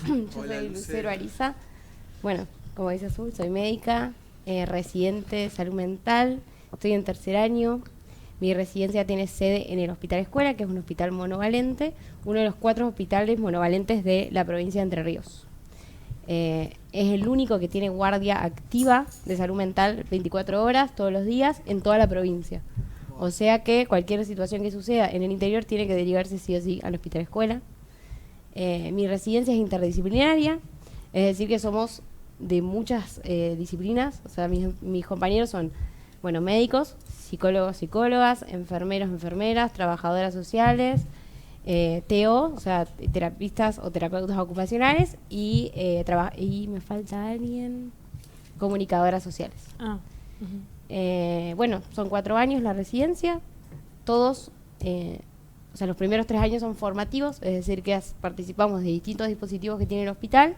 Yo Hola, soy Lucero Lucero. Ariza. Bueno, como dice Azul, soy médica, residente de salud mental. Estoy en tercer año. Mi residencia tiene sede en el Hospital Escuela, que es un hospital monovalente, uno de los 4 hospitales monovalentes de la provincia de Entre Ríos. Es el único que tiene guardia activa de salud mental 24 horas, todos los días, en toda la provincia. O sea que cualquier situación que suceda en el interior tiene que derivarse sí o sí al Hospital Escuela. Mi residencia es interdisciplinaria, es decir que somos de muchas disciplinas. O sea, mis compañeros son, bueno, médicos, psicólogos, psicólogas, enfermeros, enfermeras, trabajadoras sociales, TO, o sea, terapistas o terapeutas ocupacionales y me falta alguien, comunicadoras sociales. Bueno, son 4 años la residencia, todos, o sea, los primeros 3 años son formativos, es decir, que participamos de distintos dispositivos que tiene el hospital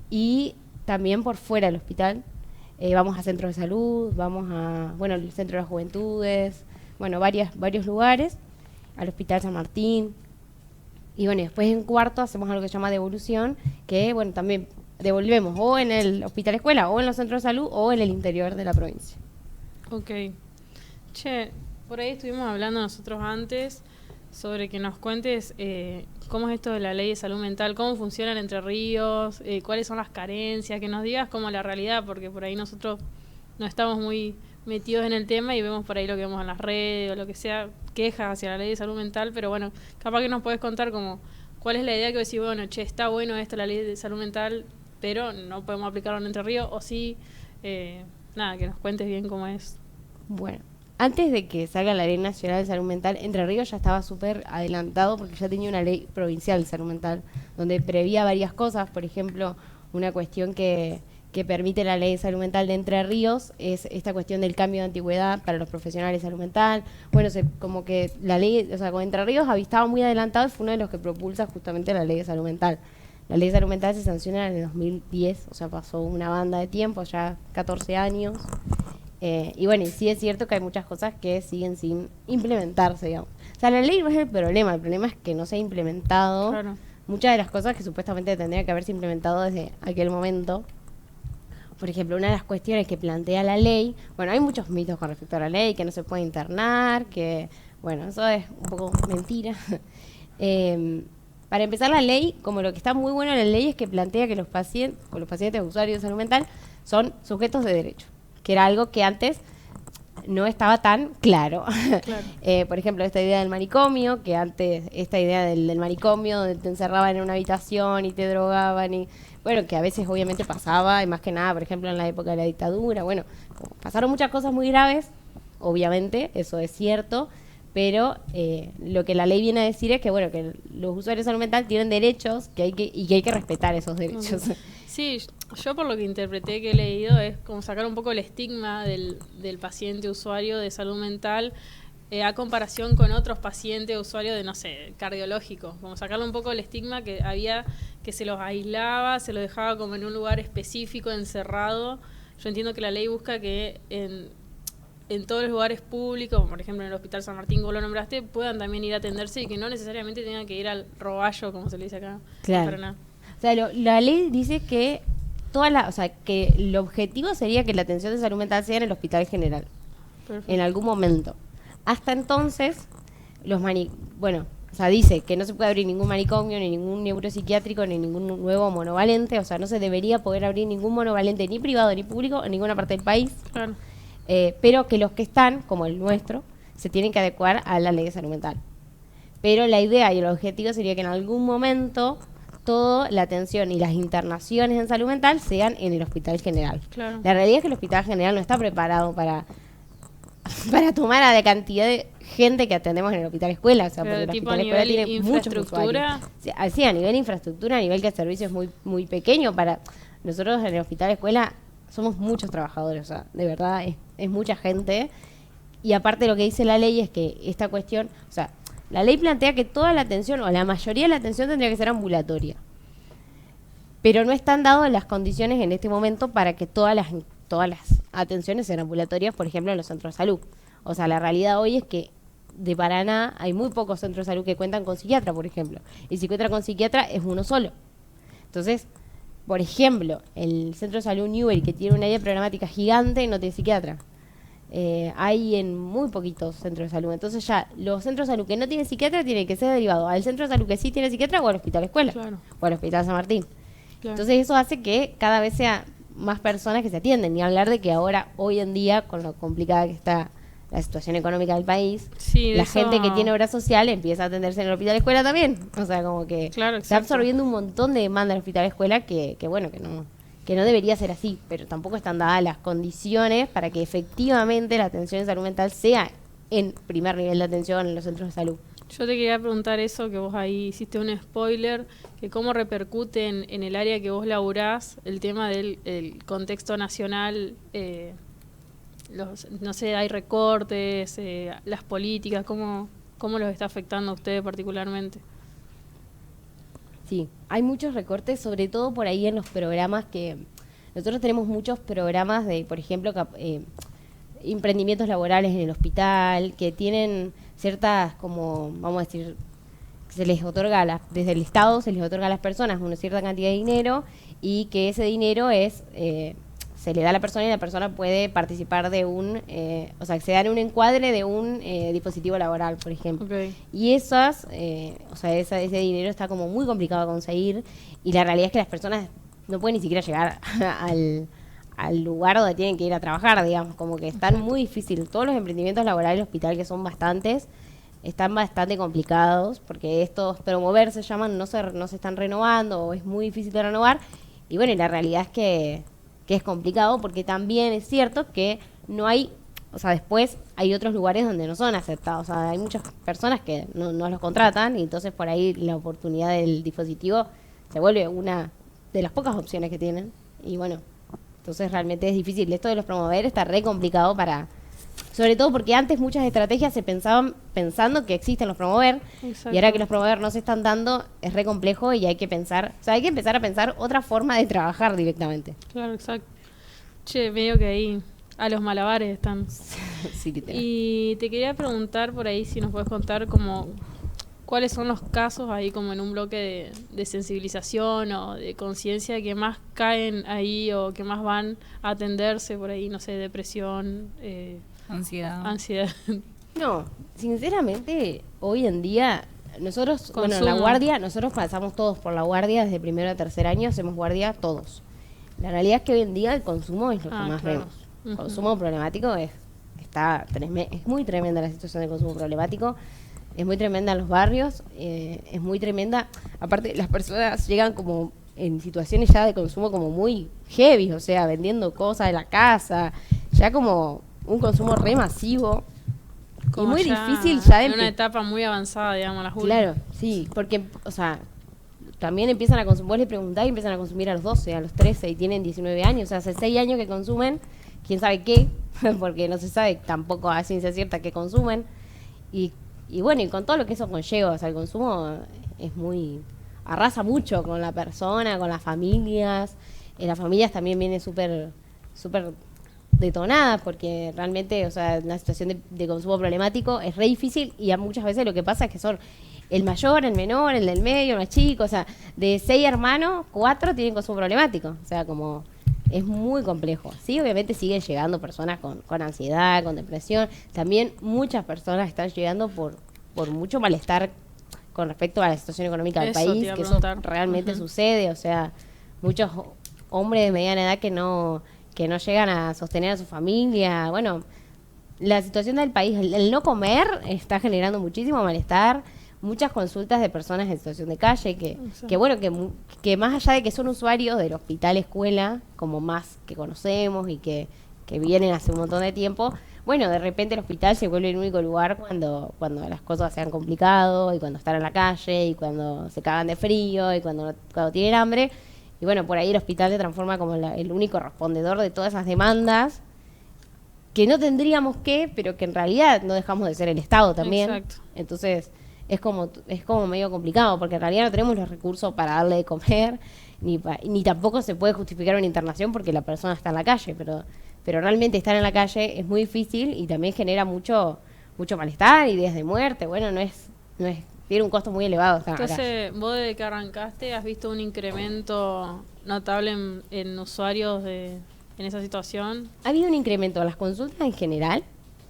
y también por fuera del hospital. Vamos a centros de salud, vamos a, bueno, el Centro de las Juventudes, bueno, varios lugares, al Hospital San Martín. Y bueno, después en cuarto hacemos algo que se llama devolución, que bueno, también devolvemos o en el Hospital Escuela, o en los centros de salud, o en el interior de la provincia. Ok. Che, por ahí estuvimos hablando nosotros antes sobre que nos cuentes cómo es esto de la ley de salud mental, cómo funciona en Entre Ríos, cuáles son las carencias, que nos digas como la realidad, porque por ahí nosotros no estamos muy metidos en el tema y vemos por ahí lo que vemos en las redes o lo que sea, quejas hacia la ley de salud mental, pero bueno, capaz que nos podés contar como cuál es la idea que decís, bueno, che, está bueno esto, la ley de salud mental, pero no podemos aplicarlo en Entre Ríos, o sí, nada, que nos cuentes bien cómo es. Bueno, antes de que salga la Ley Nacional de Salud Mental, Entre Ríos ya estaba súper adelantado porque ya tenía una ley provincial de salud mental, donde prevía varias cosas. Por ejemplo, una cuestión que permite la Ley de Salud Mental de Entre Ríos es esta cuestión del cambio de antigüedad para los profesionales de salud mental. Bueno, como que la ley, o sea, con Entre Ríos estaba muy adelantado y fue uno de los que propulsa justamente la Ley de Salud Mental. La Ley de Salud Mental se sanciona en el 2010, o sea, pasó una banda de tiempo, ya 14 años. Y bueno, y sí es cierto que hay muchas cosas que siguen sin implementarse, digamos. O sea, la ley no es el problema es que no se ha implementado. Claro. Muchas de las cosas que supuestamente tendría que haberse implementado desde aquel momento. Por ejemplo, una de las cuestiones que plantea la ley, bueno, hay muchos mitos con respecto a la ley, que no se puede internar, que, bueno, eso es un poco mentira. Para empezar, la ley, como lo que está muy bueno en la ley es que plantea que los pacientes usuarios de salud mental son sujetos de derecho, que era algo que antes no estaba tan claro. Claro. Por ejemplo, esta idea del manicomio, que antes, esta idea del manicomio, donde te encerraban en una habitación y te drogaban, y bueno, que a veces obviamente pasaba, y más que nada, por ejemplo, en la época de la dictadura, bueno, pasaron muchas cosas muy graves, obviamente, eso es cierto, pero lo que la ley viene a decir es que, bueno, que los usuarios de salud mental tienen derechos y que hay que respetar esos derechos. Sí, yo por lo que interpreté que he leído es como sacar un poco el estigma del paciente usuario de salud mental a comparación con otros pacientes usuarios de, no sé, cardiológicos, como sacarle un poco el estigma que había, que se los aislaba, se los dejaba como en un lugar específico, encerrado. Yo entiendo que la ley busca que en todos los lugares públicos, como por ejemplo en el Hospital San Martín, como lo nombraste, puedan también ir a atenderse y que no necesariamente tengan que ir al roballo, como se le dice acá. Claro. Para nada. O sea, la ley dice que o sea, que el objetivo sería que la atención de salud mental sea en el hospital general, Perfecto. en algún momento. Hasta entonces, bueno, o sea, dice que no se puede abrir ningún manicomio, ni ningún neuropsiquiátrico, ni ningún nuevo monovalente, o sea, no se debería poder abrir ningún monovalente ni privado ni público en ninguna parte del país. Claro. Pero que los que están, como el nuestro, se tienen que adecuar a la ley de salud mental. Pero la idea y el objetivo sería que en algún momento toda la atención y las internaciones en salud mental sean en el hospital general. Claro. La realidad es que el hospital general no está preparado para tomar a la cantidad de gente que atendemos en el hospital escuela. O sea, Pero porque el tipo hospital a escuela nivel tiene muchos infraestructura. usuarios. Sí, a nivel infraestructura, a nivel que el servicio es muy, muy pequeño. Para nosotros en el hospital escuela somos muchos trabajadores, o sea, de verdad es mucha gente. Y aparte lo que dice la ley es que esta cuestión, o sea, la ley plantea que toda la atención, o la mayoría de la atención tendría que ser ambulatoria. Pero no están dadas las condiciones en este momento para que todas las atenciones sean ambulatorias, por ejemplo, en los centros de salud. O sea, la realidad hoy es que de Paraná hay muy pocos centros de salud que cuentan con psiquiatra, por ejemplo. Y si cuentan con psiquiatra es uno solo. Entonces, por ejemplo, el Centro de Salud Newbery, que tiene un área programática gigante, no tiene psiquiatra. Hay en muy poquitos centros de salud. Entonces ya los centros de salud que no tienen psiquiatra tienen que ser derivados al centro de salud que sí tiene psiquiatra o al hospital escuela. Claro. O al hospital San Martín. Claro. Entonces eso hace que cada vez sea más personas que se atienden. Ni hablar de que ahora, hoy en día, con lo complicada que está la situación económica del país, Sí, la eso- gente que tiene obra social empieza a atenderse en el hospital escuela también. O sea, como que Claro, está exacto. absorbiendo un montón de demanda en el hospital escuela bueno, que no debería ser así, pero tampoco están dadas las condiciones para que efectivamente la atención en salud mental sea en primer nivel de atención en los centros de salud. Yo te quería preguntar eso, que vos ahí hiciste un spoiler, que cómo repercute en el área que vos laburás el tema del el contexto nacional, no sé, hay recortes, las políticas, cómo los está afectando a ustedes particularmente. Sí, hay muchos recortes, sobre todo por ahí en los programas que... Nosotros tenemos muchos programas de, por ejemplo, emprendimientos laborales en el hospital, que tienen ciertas, como, vamos a decir, se les otorga, desde el Estado se les otorga a las personas una cierta cantidad de dinero y que ese dinero se le da a la persona y la persona puede participar de o sea, que se da en un encuadre de un dispositivo laboral, por ejemplo. Okay. Y o sea, ese dinero está como muy complicado de conseguir y la realidad es que las personas no pueden ni siquiera llegar al lugar donde tienen que ir a trabajar, digamos, como que están muy difíciles. Todos los emprendimientos laborales del hospital, que son bastantes, están bastante complicados porque estos promover se llaman, no se están renovando o es muy difícil de renovar. Y bueno, y la realidad es que es complicado porque también es cierto que no hay, o sea, después hay otros lugares donde no son aceptados. O sea, hay muchas personas que no los contratan y entonces por ahí la oportunidad del dispositivo se vuelve una de las pocas opciones que tienen. Y bueno, entonces realmente es difícil. Esto de los promover está re complicado sobre todo porque antes muchas estrategias se pensaban pensando que existen los promover. Exacto. Y ahora que los promover no se están dando, es re complejo y hay que pensar, o sea, hay que empezar a pensar otra forma de trabajar directamente. Claro, exacto. Che, medio que ahí a los malabares están. Sí, literal. Y te quería preguntar por ahí si nos puedes contar como cuáles son los casos ahí como en un bloque de sensibilización o de conciencia que más caen ahí o que más van a atenderse por ahí, no sé, depresión, ansiedad. No, sinceramente, hoy en día, nosotros, bueno, Consumo. la guardia, nosotros pasamos todos por la guardia desde primero a tercer año, hacemos guardia todos. La realidad es que hoy en día el consumo es lo que más claro. vemos. Ujú. Consumo problemático es muy tremenda la situación de consumo problemático, es muy tremenda en los barrios, es muy tremenda. Aparte, las personas llegan como en situaciones ya de consumo como muy heavy, o sea, vendiendo cosas de la casa, ya como un consumo re masivo. Como y muy ya difícil ya en una etapa muy avanzada, digamos, las últimas. Claro, sí, porque, o sea, también empiezan a consumir, vos les preguntás y empiezan a consumir a los 12, a los 13 y tienen 19 años, o sea, hace 6 años que consumen, quién sabe qué, porque no se sabe tampoco a ciencia cierta qué consumen. Y bueno, y con todo lo que eso conlleva, o sea, el consumo arrasa mucho con la persona, con las familias. Las familias también vienen súper detonadas porque realmente, o sea, una situación de consumo problemático es re difícil y muchas veces lo que pasa es que son el mayor, el menor, el del medio, el más chico, o sea, de 6 hermanos, 4 tienen consumo problemático, o sea, como es muy complejo. Sí, obviamente siguen llegando personas con ansiedad, con depresión, también muchas personas están llegando por mucho malestar con respecto a la situación económica del Eso te país, iba a que eso preguntar. realmente Ujú. sucede, o sea, muchos hombres de mediana edad que no llegan a sostener a su familia. Bueno, la situación del país, el no comer está generando muchísimo malestar, muchas consultas de personas en situación de calle que bueno, que más allá de que son usuarios del hospital escuela, como más que conocemos y que vienen hace un montón de tiempo, bueno, de repente el hospital se vuelve el único lugar cuando las cosas se han complicado y cuando están en la calle y cuando se cagan de frío y cuando tienen hambre. Y bueno, por ahí el hospital se transforma como el único respondedor de todas esas demandas que no tendríamos pero que en realidad no dejamos de ser el Estado también. Exacto. Entonces es como medio complicado porque en realidad no tenemos los recursos para darle de comer ni tampoco se puede justificar una internación porque la persona está en la calle, pero realmente estar en la calle es muy difícil y también genera mucho malestar, ideas de muerte. Bueno, no es tiene un costo muy elevado estar acá. Entonces, vos desde que arrancaste, ¿has visto un incremento notable en usuarios en esa situación? Ha habido un incremento de las consultas en general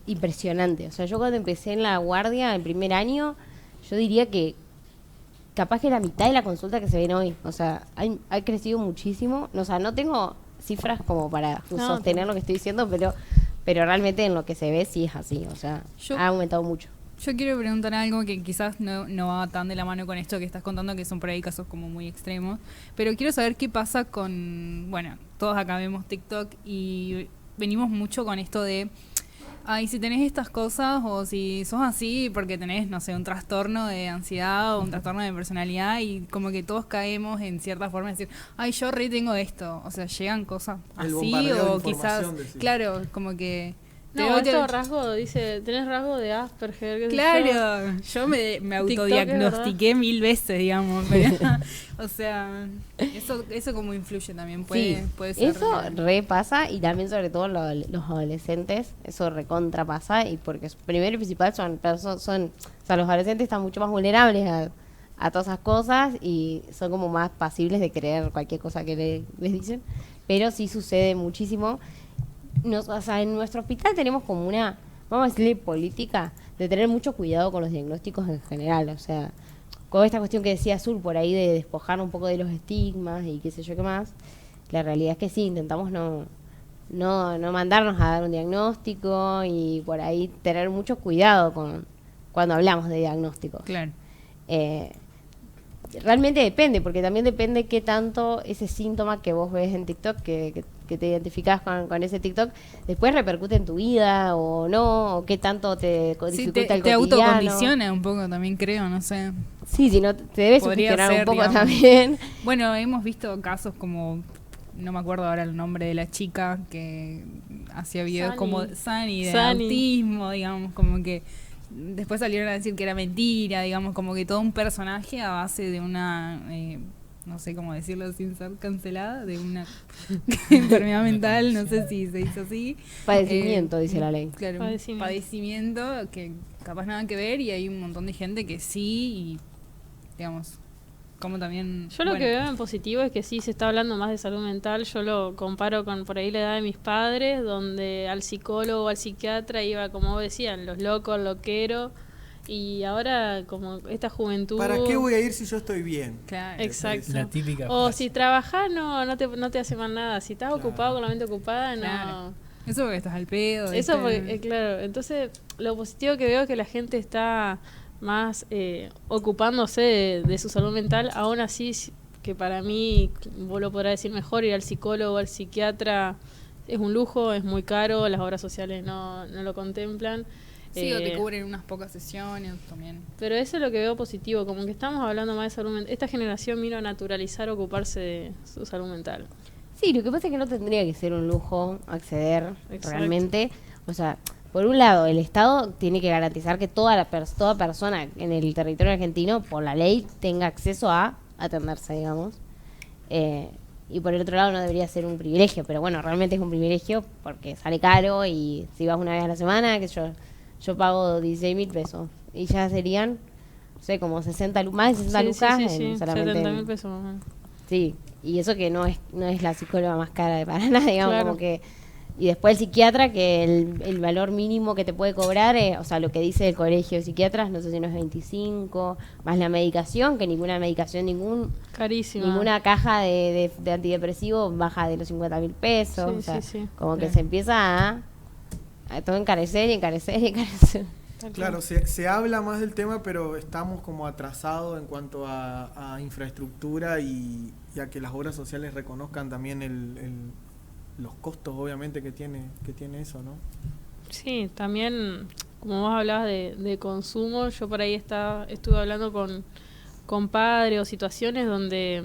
impresionante. O sea, yo cuando empecé en la guardia, el primer año, yo diría que capaz que la mitad de la consulta que se ven hoy. O sea, ha crecido muchísimo. O sea, no tengo cifras como para sostener lo que estoy diciendo, pero realmente en lo que se ve sí es así. O sea, ha aumentado mucho. Yo quiero preguntar algo que quizás no va tan de la mano con esto que estás contando, que son por ahí casos como muy extremos, pero quiero saber qué pasa con, bueno, todos acá vemos TikTok y venimos mucho con esto de, ay, si tenés estas cosas o si sos así porque tenés, no sé, un trastorno de ansiedad o un trastorno de personalidad, y como que todos caemos en cierta forma de decir, ay, yo re tengo esto, o sea, llegan cosas así o quizás, claro, como que... No, esto rasgo, dice, tenés rasgo de Asperger. ¿Qué claro, yo me autodiagnostiqué 1000 veces, digamos. Pero, o sea, eso como influye también, puede ser. Eso repasa, y también sobre todo los adolescentes, eso recontra pasa, y porque primero y principal son o sea, los adolescentes están mucho más vulnerables a todas esas cosas y son como más pasibles de creer cualquier cosa que les dicen, pero sí sucede muchísimo. O sea, en nuestro hospital tenemos como una, vamos a decirle, política de tener mucho cuidado con los diagnósticos en general. O sea, con esta cuestión que decía Azul por ahí de despojar un poco de los estigmas y qué sé yo qué más, la realidad es que sí, intentamos no mandarnos a dar un diagnóstico y por ahí tener mucho cuidado cuando hablamos de diagnósticos. Claro. Realmente depende, porque también depende qué tanto ese síntoma que vos ves en TikTok, que te identificás con ese TikTok, después repercute en tu vida o no, o qué tanto te dificulta el cotidiano. Te autocondiciona un poco también, creo, no sé. Sí, si no, te debe sugestionar un poco, digamos, también. Bueno, hemos visto casos como, no me acuerdo ahora el nombre de la chica que hacía videos como Sani, de autismo, digamos, como que después salieron a decir que era mentira, digamos, como que todo un personaje a base de una, no sé cómo decirlo sin ser cancelada, de una enfermedad mental, no sé si se dice así. Padecimiento, dice la ley. Claro, padecimiento que capaz nada que ver, y hay un montón de gente que sí, y digamos, como también... Yo lo que veo en positivo es que sí se está hablando más de salud mental. Yo lo comparo con por ahí la edad de mis padres, donde al psicólogo o al psiquiatra iba, como vos decían, los locos, loqueros, y ahora como esta juventud... ¿Para qué voy a ir si yo estoy bien? Claro. Exacto. La típica o frase. si trabajás no te hace mal nada. Si estás ocupado con la mente ocupada, claro. Eso porque estás al pedo. Eso porque, claro. Entonces, lo positivo que veo es que la gente está más ocupándose de su salud mental. Aún así, que para mí, vos lo podrás decir mejor, ir al psicólogo o al psiquiatra es un lujo, es muy caro, las obras sociales no lo contemplan. Sí, o te cubren unas pocas sesiones también. Pero eso es lo que veo positivo, como que estamos hablando más de salud mental. Esta generación vino a naturalizar ocuparse de su salud mental. Sí, lo que pasa es que no tendría que ser un lujo acceder. Exacto. Realmente. O sea, por un lado, el Estado tiene que garantizar que toda persona en el territorio argentino, por la ley, tenga acceso a atenderse, digamos. Y por el otro lado no debería ser un privilegio, pero bueno, realmente es un privilegio porque sale caro, y si vas una vez a la semana, que yo pago 16.000 pesos y ya serían, no sé, como 60 más de 60 lucas en solamente 70.000 pesos. Sí, y eso que no es la psicóloga más cara de Paraná, digamos, claro. Como que... Y después el psiquiatra, que el valor mínimo que te puede cobrar, o sea, lo que dice el colegio de psiquiatras, no sé si no es 25, más la medicación, que ninguna medicación, carísima. Ninguna caja de antidepresivo baja de los 50.000 pesos. Sí, o sea, sí. Como que se empieza a todo encarecer y encarecer y encarecer. Claro, se habla más del tema, pero estamos como atrasados en cuanto a infraestructura y a que las obras sociales reconozcan también los costos, obviamente, que tiene eso, ¿no? Sí, también, como vos hablabas de consumo, yo por ahí estuve hablando con padres o situaciones donde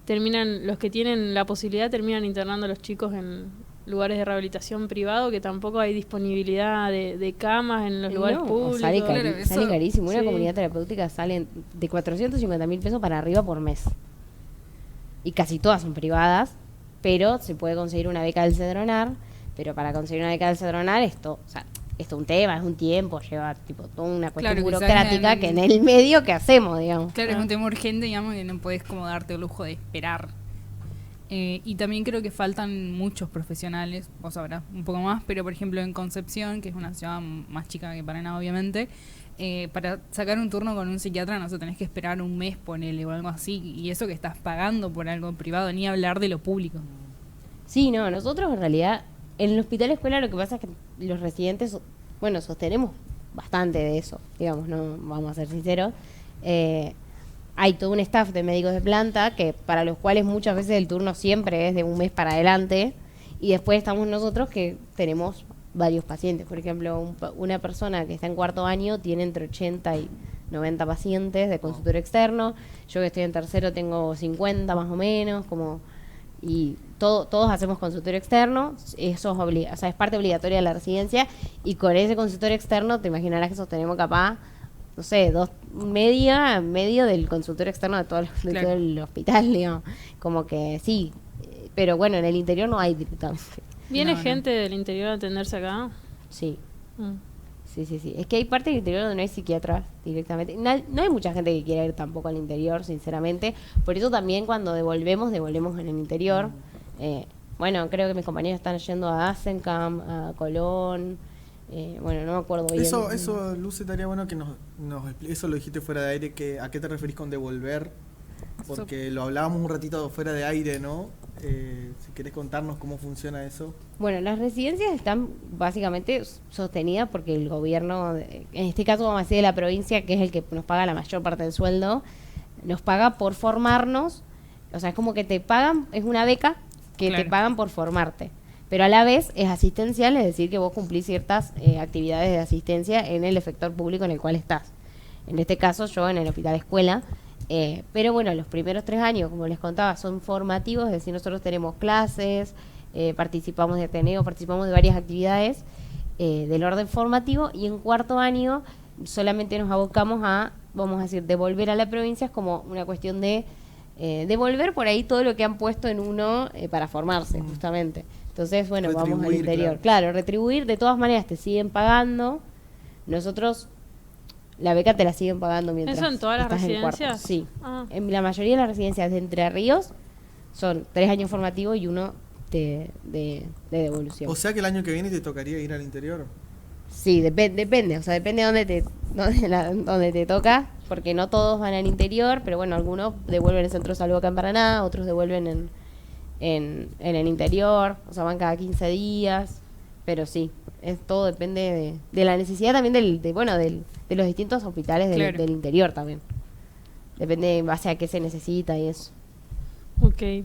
los que tienen la posibilidad terminan internando a los chicos en lugares de rehabilitación privado, que tampoco hay disponibilidad de camas en los lugares públicos. Sale carísimo. Una comunidad terapéutica sale de 450.000 pesos para arriba por mes. Y casi todas son privadas, pero se puede conseguir una beca del Cedronar. Pero para conseguir una beca del Cedronar, o sea, esto es un tema, es un tiempo, lleva tipo toda una cuestión Claro, quizás burocrática que en el medio que hacemos, digamos. Claro, es un tema urgente, digamos, que no podés como darte el lujo de esperar. Y también creo que faltan muchos profesionales, vos sabrás un poco más, pero por ejemplo en Concepción, que es una ciudad más chica que Paraná, obviamente, para sacar un turno con un psiquiatra no sé, tenés que esperar un mes, ponele, o algo así, y eso que estás pagando por algo privado, ni hablar de lo público. Sí, no, nosotros en realidad, en el hospital escuela lo que pasa es que los residentes, bueno, sostenemos bastante de eso, digamos, no vamos a ser sinceros. Hay todo un staff de médicos de planta que para los cuales muchas veces el turno siempre es de un mes para adelante y después estamos nosotros que tenemos varios pacientes. Por ejemplo, una persona que está en cuarto año tiene entre 80 y 90 pacientes de consultorio externo. Yo que estoy en tercero tengo 50 más o menos, como y todos hacemos consultorio externo. Eso es, o sea, es parte obligatoria de la residencia y con ese consultorio externo te imaginarás que sostenemos capaz no sé, medio del consultorio externo de todo el hospital, digamos. Como que sí, pero bueno, en el interior no hay directamente. ¿Viene No. gente del interior a atenderse acá? Sí, Mm. sí. Es que hay parte del interior donde no hay psiquiatras directamente. No hay mucha gente que quiera ir tampoco al interior, sinceramente. Por eso también cuando devolvemos en el interior. Bueno, creo que mis compañeros están yendo a Asencam, a Colón. Bueno, no me acuerdo bien. Eso, Luz, estaría bueno que nos eso lo dijiste fuera de aire, que ¿a qué te referís con devolver? Porque lo hablábamos un ratito fuera de aire, ¿no? Si querés contarnos cómo funciona eso. Bueno, las residencias están básicamente sostenidas porque el gobierno, en este caso vamos a decir de la provincia, que es el que nos paga la mayor parte del sueldo, nos paga por formarnos, o sea, es como que te pagan, es una beca que Claro. te pagan por formarte. Pero a la vez es asistencial, es decir, que vos cumplís ciertas actividades de asistencia en el efector público en el cual estás. En este caso, yo en el hospital escuela. Pero bueno, los primeros 3 años, como les contaba, son formativos, es decir, nosotros tenemos clases, participamos de Ateneo, participamos de varias actividades del orden formativo, y en cuarto año solamente nos abocamos a, vamos a decir, devolver a la provincia, es como una cuestión de devolver por ahí todo lo que han puesto en uno para formarse, justamente. Entonces, bueno, vamos al Retribuir, interior. Claro, retribuir, de todas maneras te siguen pagando. Nosotros, la beca te la siguen pagando mientras ¿Eso en todas las estás en cuarto. residencias? Sí. Ah. En la mayoría de las residencias de Entre Ríos son 3 años formativos y 1 de devolución. O sea que el año que viene te tocaría ir al interior. Sí, depende, o sea, depende de dónde te toca, porque no todos van al interior, pero bueno, algunos devuelven el centro de salud acá en Paraná, otros devuelven en el interior, o sea, van cada 15 días, pero sí, todo depende de la necesidad también de los distintos hospitales Claro. del interior también. Depende en base a qué se necesita y eso. Ok.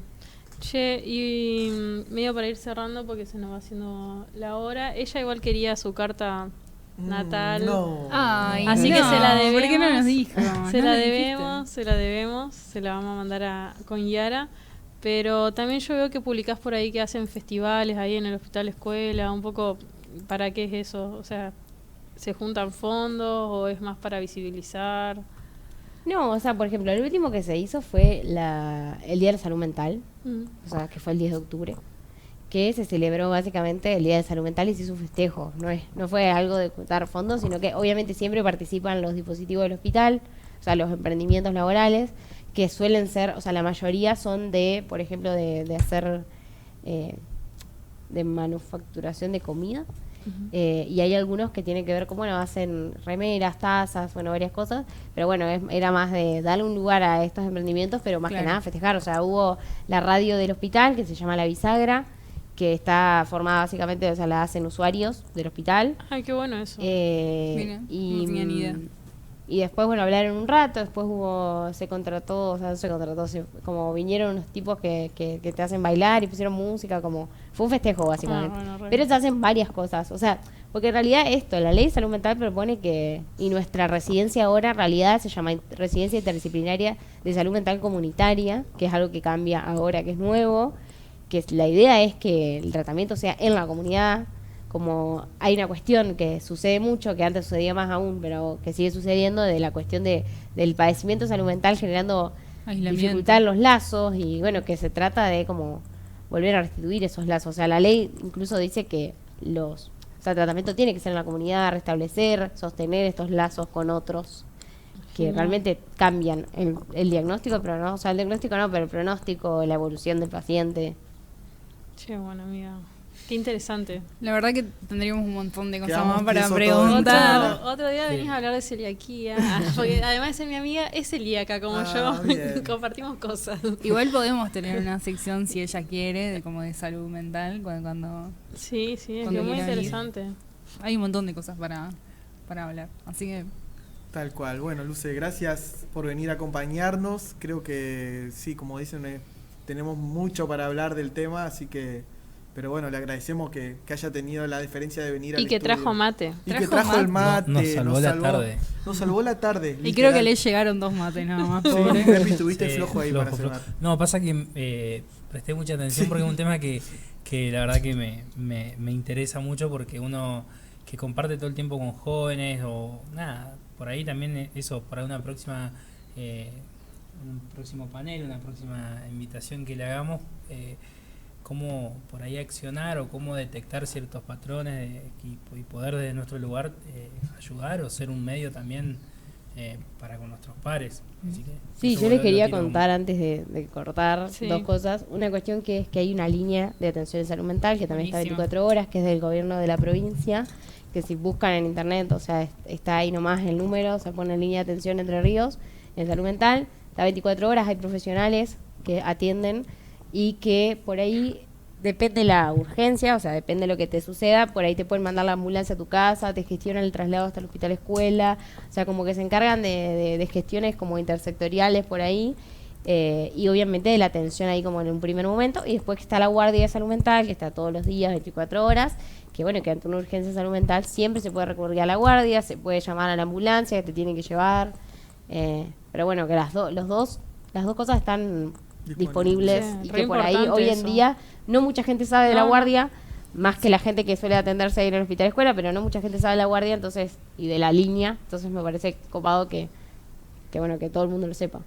Che, y medio para ir cerrando porque se nos va haciendo la hora. Ella igual quería su carta natal. No. Ay, Así que se la ¿por qué no nos debemos. dijo? Se No la le dijiste. debemos, se la vamos a mandar con Yara. Pero también yo veo que publicás por ahí que hacen festivales ahí en el hospital escuela, un poco, ¿para qué es eso? O sea, ¿se juntan fondos o es más para visibilizar? No, o sea, por ejemplo, el último que se hizo fue el Día de la Salud Mental, Mm. o sea, que fue el 10 de octubre, que se celebró básicamente el Día de Salud Mental y se hizo un festejo. No fue algo de juntar fondos, sino que obviamente siempre participan los dispositivos del hospital, o sea, los emprendimientos laborales, que suelen ser, o sea, la mayoría son de, por ejemplo, de hacer de manufacturación de comida. Y hay algunos que tienen que ver con, bueno, hacen remeras, tazas, bueno, varias cosas, pero bueno, era más de darle un lugar a estos emprendimientos, pero más Claro. que nada festejar. O sea, hubo la radio del hospital, que se llama La Bisagra, que está formada básicamente, o sea, la hacen usuarios del hospital. Ay, qué bueno eso. Mira, no tenía ni idea. Y después, bueno, hablaron un rato, después se contrató, como vinieron unos tipos que te hacen bailar y pusieron música, como fue un festejo básicamente. Bueno, re. Pero se hacen varias cosas, o sea, porque en realidad la ley de salud mental propone y nuestra residencia ahora en realidad se llama Residencia Interdisciplinaria de Salud Mental Comunitaria, que es algo que cambia ahora, que es nuevo, la idea es que el tratamiento sea en la comunidad. Como hay una cuestión que sucede mucho, que antes sucedía más aún, pero que sigue sucediendo, de la cuestión del padecimiento de salud mental generando Aislamiento. dificultad en los lazos, y bueno, que se trata de como volver a restituir esos lazos. O sea, la ley incluso dice que O sea, el tratamiento tiene que ser en la comunidad, restablecer, sostener estos lazos con otros que Genial. realmente cambian el diagnóstico, pero no, o sea, el diagnóstico no, pero el pronóstico, la evolución del paciente. Che, bueno, amiga. Qué interesante. La verdad que tendríamos un montón de cosas Quedamos más para tiesos todo el preguntar. Otro día venís a hablar de celiaquía. Porque además de ser mi amiga, es celíaca como yo. Bien. Compartimos cosas. Igual podemos tener una sección, si ella quiere, de como de salud mental, cuando Sí, sí, es Cuando muy quiera venir. interesante. hay un montón de cosas para hablar. Así que Tal cual. Bueno, Luce, gracias por venir a acompañarnos. Creo que sí, como dicen, tenemos mucho para hablar del tema, así que... Pero bueno, le agradecemos que haya tenido la deferencia de venir al Y que estudio. trajo mate. Y que trajo el mate. Nos salvó la tarde. Nos salvó la tarde. y literal. creo que le llegaron 2 mates nada más, Sí, pobre. Pepi, estuviste Sí, flojo ahí para hacer flojo. mate. No, pasa que presté mucha atención porque es un tema que la verdad que me interesa mucho porque uno que comparte todo el tiempo con jóvenes o nada, por ahí también eso, para una próxima un próximo panel, una próxima invitación que le hagamos, cómo por ahí accionar o cómo detectar ciertos patrones y poder desde nuestro lugar ayudar o ser un medio también para con nuestros pares. Así que Sí, eso yo les lo quería tiro contar antes de cortar Sí. 2 cosas. Una cuestión que es que hay una línea de atención en salud mental que también está Buenísimo. 24 horas, que es del gobierno de la provincia, que si buscan en internet, o sea, está ahí nomás el número, se pone línea de atención Entre Ríos en salud mental, está 24 horas, hay profesionales que atienden y que por ahí depende la urgencia, o sea, depende de lo que te suceda, por ahí te pueden mandar la ambulancia a tu casa, te gestionan el traslado hasta el hospital escuela, o sea, como que se encargan de gestiones como intersectoriales por ahí, y obviamente de la atención ahí como en un primer momento, y después que está la guardia de salud mental, que está todos los días, 24 horas, que bueno, que ante una urgencia de salud mental siempre se puede recurrir a la guardia, se puede llamar a la ambulancia que te tiene que llevar, pero bueno, que las dos cosas están disponibles Sí, y re que por ahí importante hoy en eso. día no mucha gente sabe de la No, no. guardia, más que la gente que suele atenderse ahí en el hospital escuela, pero no mucha gente sabe de la guardia, entonces, y de la línea, entonces me parece copado que bueno, que todo el mundo lo sepa.